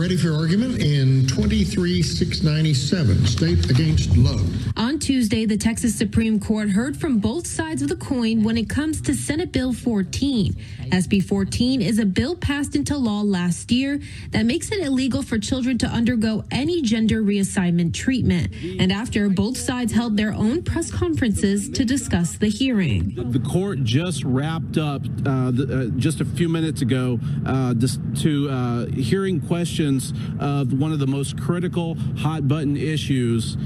ready for argument in 23-697, State against Lowe. On Tuesday, the Texas Supreme Court heard from both sides of the coin when it comes to Senate Bill 14. SB 14 is a bill passed into law last year that makes it illegal for children to undergo any gender reassignment treatment. And after both sides held their own press conferences to discuss the hearing. The court just wrapped up just a few minutes ago hearing questions of one of the most critical hot button issues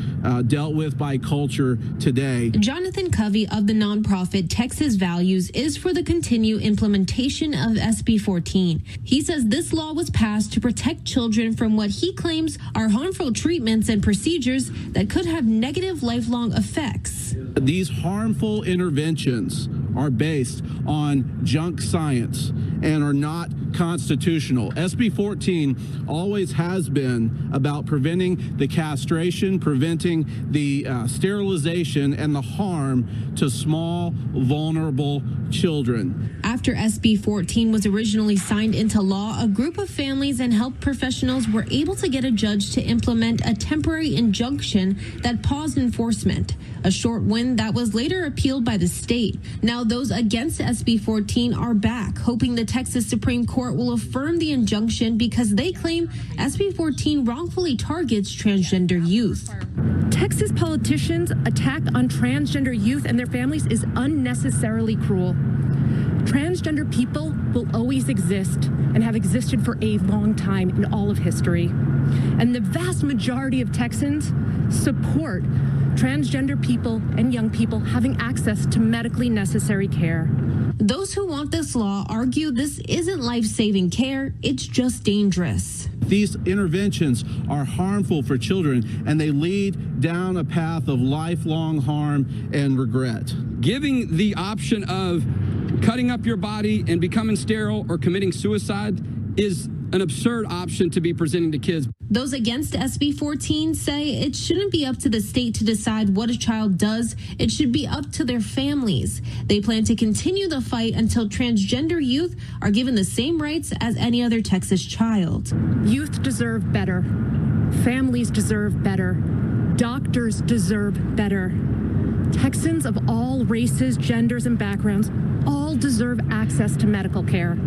dealt with by culture today. Jonathan Covey of the nonprofit Texas Values is for the continued implementation of SB 14. He says this law was passed to protect children from what he claims are harmful treatments and procedures that could have negative lifelong effects. These harmful interventions are based on junk science and are not constitutional. SB 14 always has been about preventing the castration, preventing the sterilization and the harm to small, vulnerable children. After SB 14 was originally signed into law, a group of families and health professionals were able to get a judge to implement a temporary injunction that paused enforcement, a short win that was later appealed by the state. Now those against SB 14 are back, hoping the Texas Supreme Court will affirm the injunction because they claim SB 14 wrongfully targets transgender youth. Texas politicians' attack on transgender youth and their families is unnecessarily cruel. Transgender people will always exist and have existed for a long time in all of history. And the vast majority of Texans support transgender people and young people having access to medically necessary care. Those who want this law argue this isn't life-saving care, it's just dangerous. These interventions are harmful for children, and they lead down a path of lifelong harm and regret. Giving the option of cutting up your body and becoming sterile or committing suicide is an absurd option to be presenting to kids. Those against SB 14 say it shouldn't be up to the state to decide what a child does. It should be up to their families. They plan to continue the fight until transgender youth are given the same rights as any other Texas child. Youth deserve better. Families deserve better. Doctors deserve better. Texans of all races, genders, and backgrounds all deserve access to medical care.